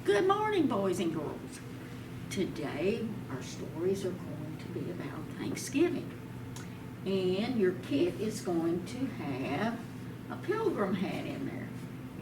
Good morning, boys and girls. Today, our stories are going to be about Thanksgiving. And your kit is going to have a pilgrim hat in there.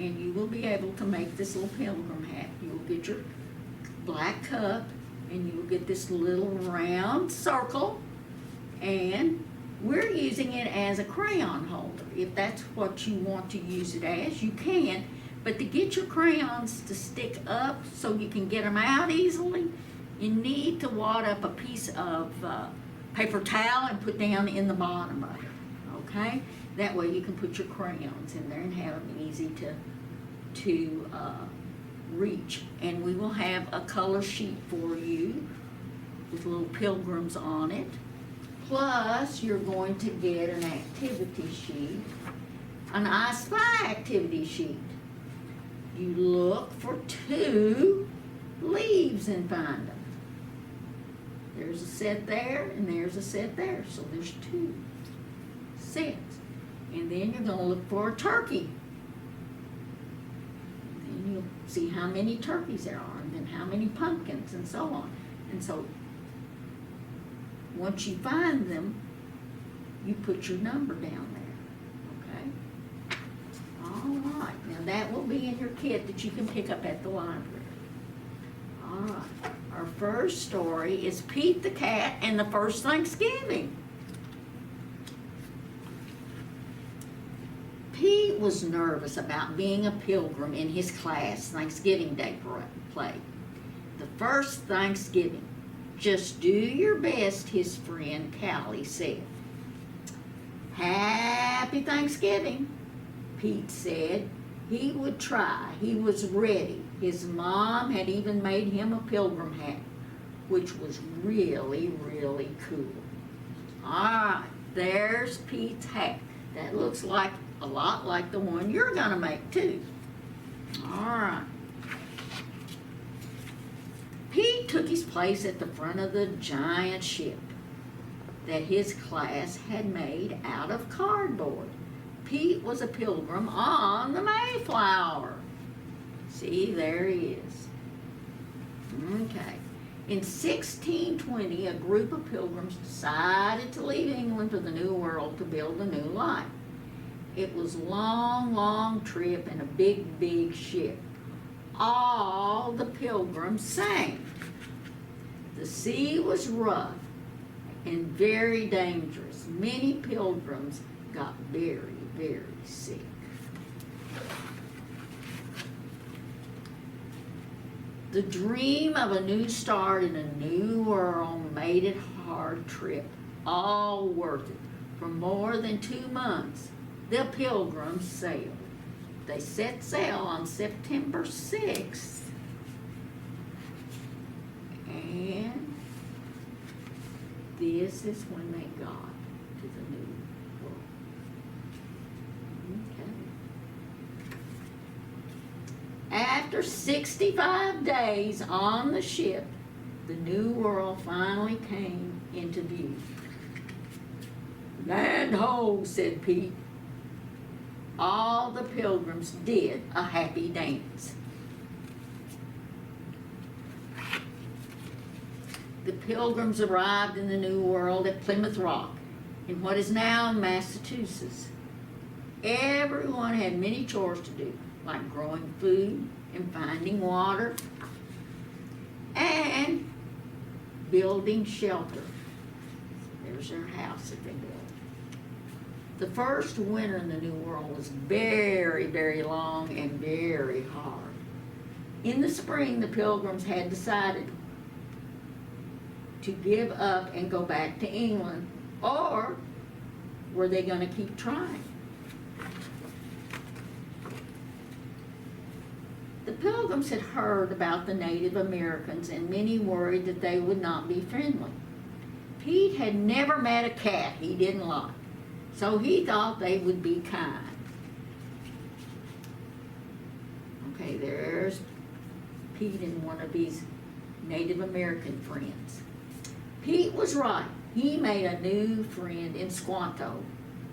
And you will be able to make this little pilgrim hat. You'll get your black cup, and you'll get this little round circle. And we're using it as a crayon holder. If that's what you want to use it as, you can. But to get your crayons to stick up so you can get them out easily, you need to wad up a piece of paper towel and put down in the bottom of it, okay? That way you can put your crayons in there and have them easy to reach. And we will have a color sheet for you with little pilgrims on it. Plus, you're going to get an activity sheet, an I Spy activity sheet. You look for 2 leaves and find them. There's a set there and there's a set there. So there's 2 sets. And then you're going to look for a turkey. And then you'll see how many turkeys there are and then how many pumpkins and so on. And so once you find them, you put your number down there. All right, now that will be in your kit that you can pick up at the library. All right, our first story is Pete the Cat and the First Thanksgiving. Pete was nervous about being a pilgrim in his class Thanksgiving Day play. The first Thanksgiving. Just do your best, his friend Callie said. Happy Thanksgiving, Pete said. He would try. He was ready. His mom had even made him a pilgrim hat, which was really, really cool. All right, there's Pete's hat. That looks like a lot like the one you're going to make, too. All right. Pete took his place at the front of the giant ship that his class had made out of cardboard. Pete was a pilgrim on the Mayflower. See, there he is. Okay. In 1620, a group of pilgrims decided to leave England for the New World to build a new life. It was a long, long trip in a big, big ship. All the pilgrims sang. The sea was rough and very dangerous. Many pilgrims got very, very sick. The dream of a new start in a new world made it a hard trip, all worth it. For more than 2 months, the pilgrims sailed. They set sail on September 6th, and this is when they got to the New World. Okay. After 65 days on the ship, the New World finally came into view. Land ho, said Pete. All the pilgrims did a happy dance. The pilgrims arrived in the New World at Plymouth Rock, in what is now Massachusetts. Everyone had many chores to do, like growing food and finding water and building shelter. There's their house that they built. The first winter in the New World was very, very long and very hard. In the spring, the pilgrims had decided to give up and go back to England, or were they going to keep trying? The pilgrims had heard about the Native Americans, and many worried that they would not be friendly. Pete had never met a cat he didn't like, so he thought they would be kind. Okay, there's Pete and one of his Native American friends. Pete was right. He made a new friend in Squanto.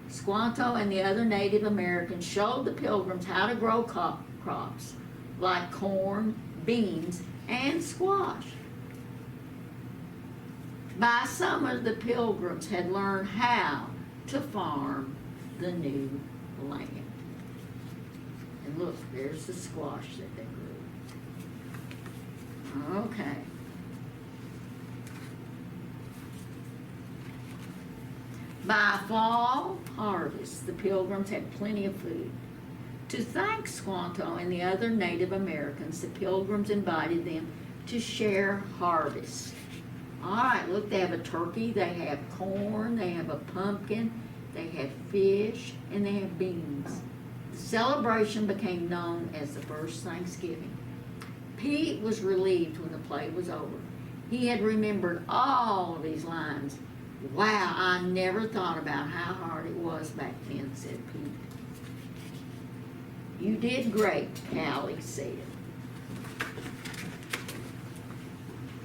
Squanto and the other Native Americans showed the pilgrims how to grow crops like corn, beans, and squash. By summer, the Pilgrims had learned how to farm the new land. And look, there's the squash that they grew. Okay. By fall harvest, the Pilgrims had plenty of food. To thank Squanto and the other Native Americans, the Pilgrims invited them to share harvest. All right, look, they have a turkey, they have corn, they have a pumpkin, they have fish, and they have beans. The celebration became known as the first Thanksgiving. Pete was relieved when the play was over. He had remembered all of these lines. Wow, I never thought about how hard it was back then, said Pete. You did great, Callie said.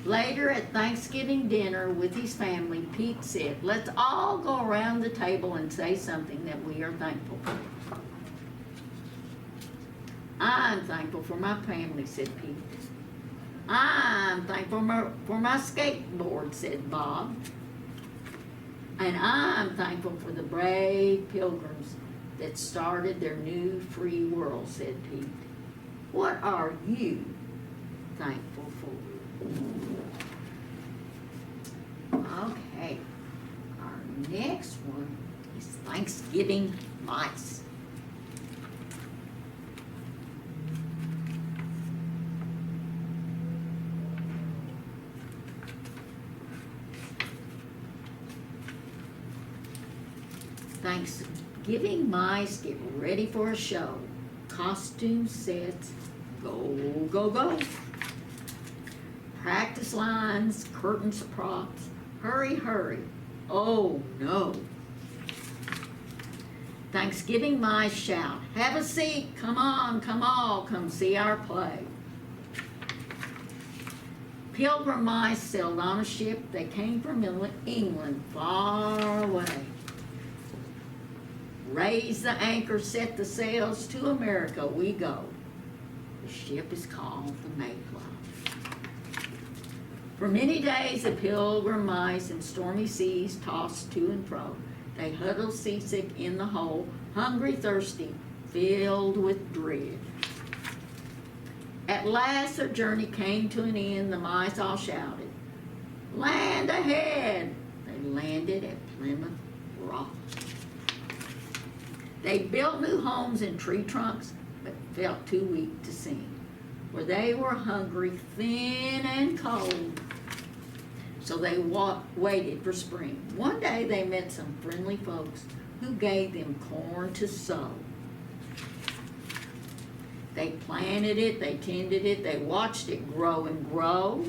Later at Thanksgiving dinner with his family, Pete said, let's all go around the table and say something that we are thankful for. I'm thankful for my family, said Pete. I'm thankful for my skateboard, said Bob. And I'm thankful for the brave Pilgrims that started their new free world, said Pete. What are you thankful for? Okay, our next one is Thanksgiving mice. Thanksgiving mice get ready for a show. Costume sets, go, go, go. Practice lines, curtains, props. Hurry, hurry. Oh, no. Thanksgiving mice shout, have a seat, come on, come all, come see our play. Pilgrim mice sailed on a ship. They came from England, far away. Raise the anchor, set the sails, to America we go. The ship is called the Mayflower. For many days the pilgrim mice in stormy seas tossed to and fro. They huddled seasick in the hold, hungry, thirsty, filled with dread. At last their journey came to an end. The mice all shouted, land ahead! They landed at Plymouth Rock. They built new homes in tree trunks, but felt too weak to sing, for they were hungry, thin, and cold. So they waited for spring. One day they met some friendly folks who gave them corn to sow. They planted it, they tended it, they watched it grow and grow.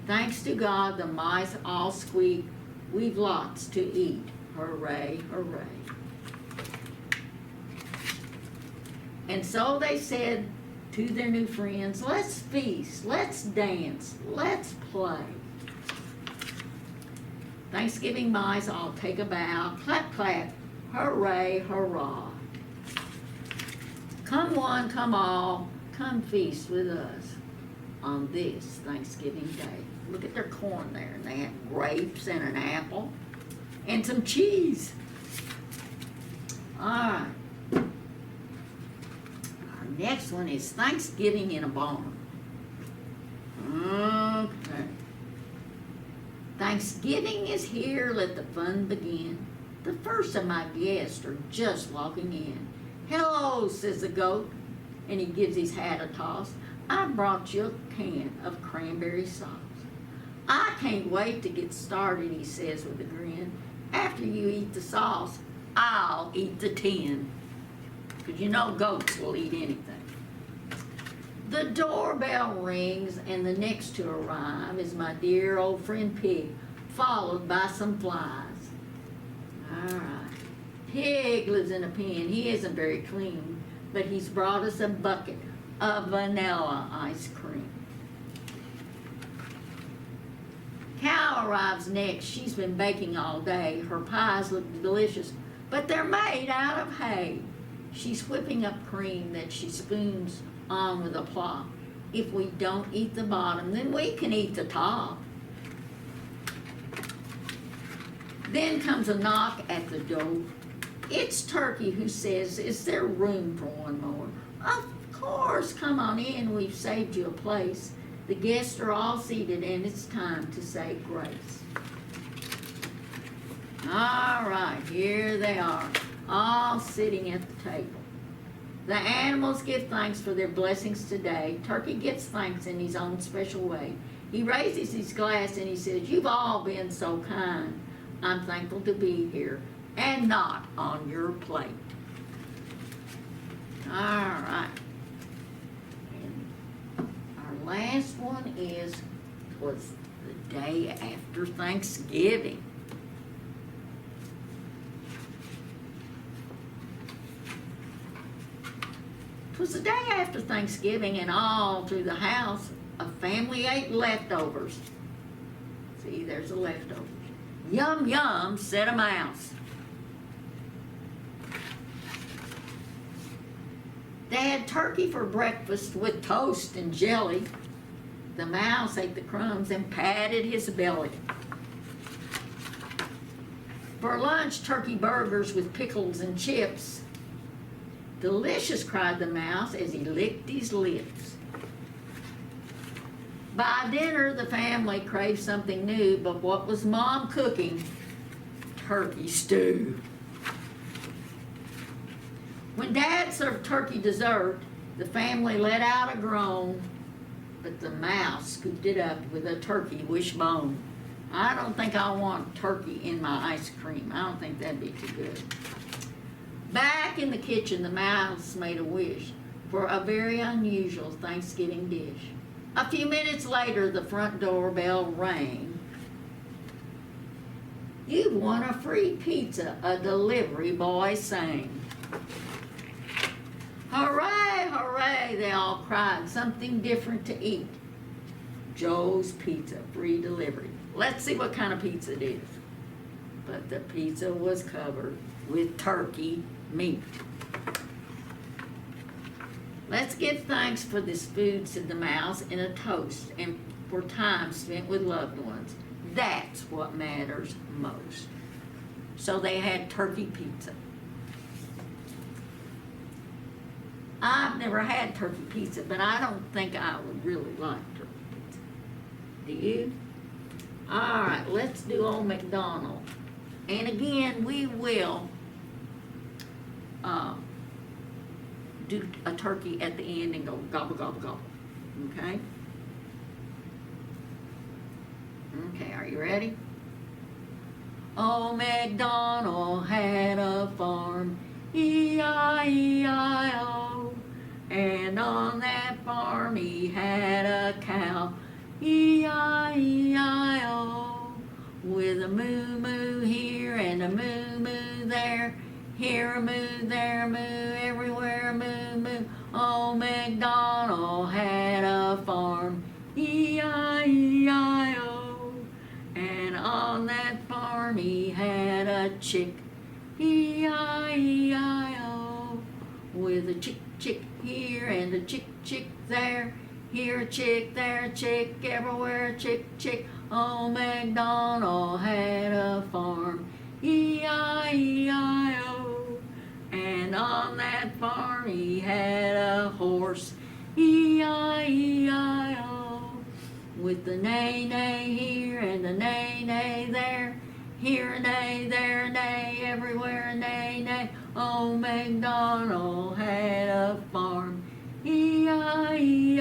Thanks to God, the mice all squeaked, we've lots to eat. Hooray, hooray. And so they said to their new friends, let's feast, let's dance, let's play. Thanksgiving mice all take a bow, clap, clap, hooray, hurrah. Come one, come all, come feast with us on this Thanksgiving day. Look at their corn there, and they have grapes and an apple and some cheese. All right. Our next one is Thanksgiving in a barn. Okay. Thanksgiving is here, let the fun begin. The first of my guests are just walking in. Hello, says the goat, and he gives his hat a toss. I brought you a can of cranberry sauce. I can't wait to get started, he says with a grin. After you eat the sauce, I'll eat the tin. Because you know goats will eat anything. The doorbell rings, and the next to arrive is my dear old friend Pig, followed by some flies. All right. Pig lives in a pen. He isn't very clean, but he's brought us a bucket of vanilla ice cream. Cow arrives next. She's been baking all day. Her pies look delicious, but they're made out of hay. She's whipping up cream that she spoons on with a plop. If we don't eat the bottom, then we can eat the top. Then comes a knock at the door. It's Turkey who says, "Is there room for one more?" "Of course, come on in, we've saved you a place. The guests are all seated and it's time to say grace." All right, here they are, all sitting at the table. The animals give thanks for their blessings today. Turkey gives thanks in his own special way. He raises his glass and he says, "You've all been so kind. I'm thankful to be here and not on your plate." All right. And our last one was the day after Thanksgiving. It was the day after Thanksgiving, and all through the house, a family ate leftovers. See, there's the leftovers. "Yum, yum," said a mouse. They had turkey for breakfast with toast and jelly. The mouse ate the crumbs and patted his belly. For lunch, turkey burgers with pickles and chips. "Delicious," cried the mouse as he licked his lips. By dinner, the family craved something new, but what was Mom cooking? Turkey stew. When Dad served turkey dessert, the family let out a groan, but the mouse scooped it up with a turkey wishbone. I don't think I want turkey in my ice cream. I don't think that'd be too good. Back in the kitchen, the mouse made a wish for a very unusual Thanksgiving dish. A few minutes later, the front door bell rang. "You've won a free pizza," a delivery boy sang. "Hooray, hooray," they all cried, "something different to eat." Joe's Pizza, free delivery. Let's see what kind of pizza it is. But the pizza was covered with turkey meat. "Let's give thanks for this food," said the mouse in a toast, "and for time spent with loved ones. That's what matters most." So they had turkey pizza. I've never had turkey pizza, but I don't think I would really like turkey pizza. Do you? All right, let's do old MacDonald. And again, we will do a turkey at the end and go gobble, gobble, gobble. Okay? Okay, are you ready? Old MacDonald had a farm, E-I-E-I-O. And on that farm he had a cow, E-I-E-I-O. With a moo-moo here and a moo-moo there. Here a moo, there a moo, everywhere a moo, moo. Old MacDonald had a farm, E-I-E-I-O. And on that farm he had a chick, E-I-E-I-O. With a chick, chick here and a chick, chick there. Here a chick, there a chick, everywhere a chick, chick. Old MacDonald had a farm, E-I-E-I-O. And on that farm he had a horse, E-I-E-I-O. With the neigh-neigh here and the neigh-neigh there. Here a neigh, there a neigh, everywhere a neigh-neigh. Old MacDonald had a farm, E-I-E-I-O.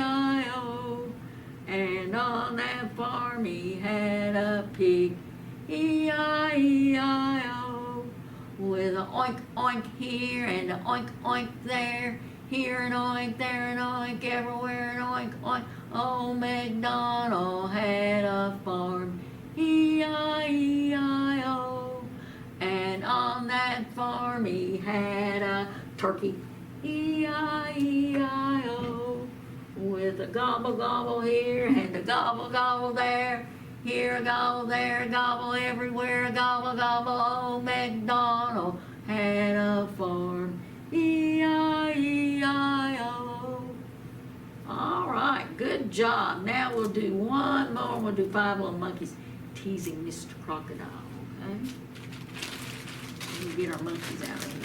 And on that farm he had a pig, E-I-E-I-O. With a oink, oink here and a oink, oink there. Here an oink, there an oink, everywhere an oink, oink. Old MacDonald had a farm, E-I-E-I-O. And on that farm he had a turkey, E-I-E-I-O. With a gobble, gobble here and a gobble, gobble there. Here a gobble, there a gobble, everywhere a gobble, gobble. Old MacDonald had a farm, E-I-E-I-O. All right, good job. Now we'll do one more. We'll do 5 little monkeys teasing Mr. Crocodile, okay? Let me get our monkeys out of here.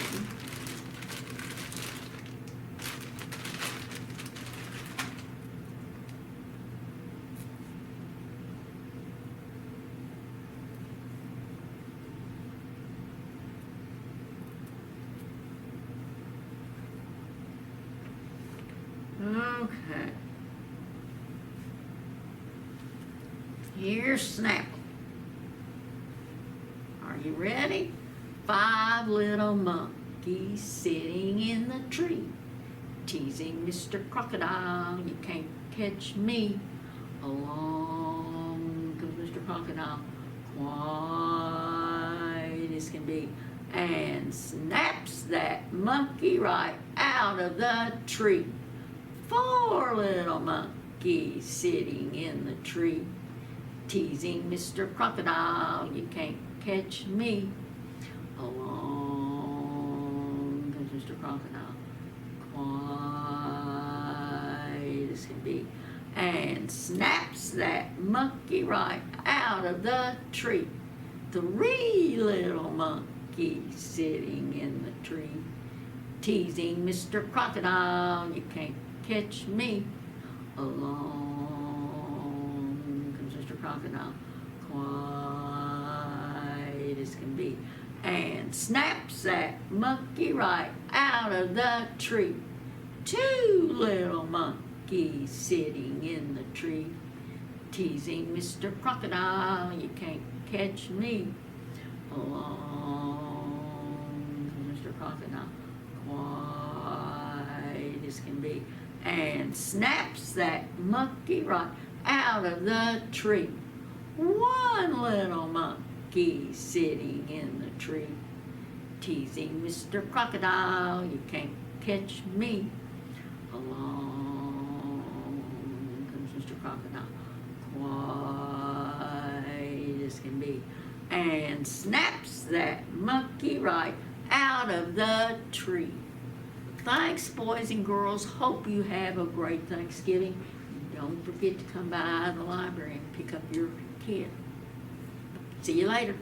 Okay. Here's Snapple. Are you ready? 5 little monkeys sitting in the tree, teasing Mr. Crocodile. You can't catch me. Along comes Mr. Crocodile, quiet as can be, and snaps that monkey right out of the tree. 4 little monkeys sitting in the tree, teasing Mr. Crocodile. You can't catch me. Along comes Mr. Crocodile, quiet as can be, and snaps that monkey right out of the tree. 3 little monkeys sitting in the tree, teasing Mr. Crocodile. You can't catch me. Along comes Mr. Crocodile, quiet as can be, and snaps that monkey right out of the tree. 2 little monkeys sitting in the tree, teasing Mr. Crocodile. You can't catch me. Along comes Mr. Crocodile, quiet as can be, and snaps that monkey right out of the tree. 1 little monkey sitting in the tree, teasing Mr. Crocodile. You can't catch me. Along comes Mr. Crocodile, quiet as can be, and snaps that monkey right out of the tree. Thanks, boys and girls. Hope you have a great Thanksgiving. Don't forget to come by the library and pick up your kid. See you later.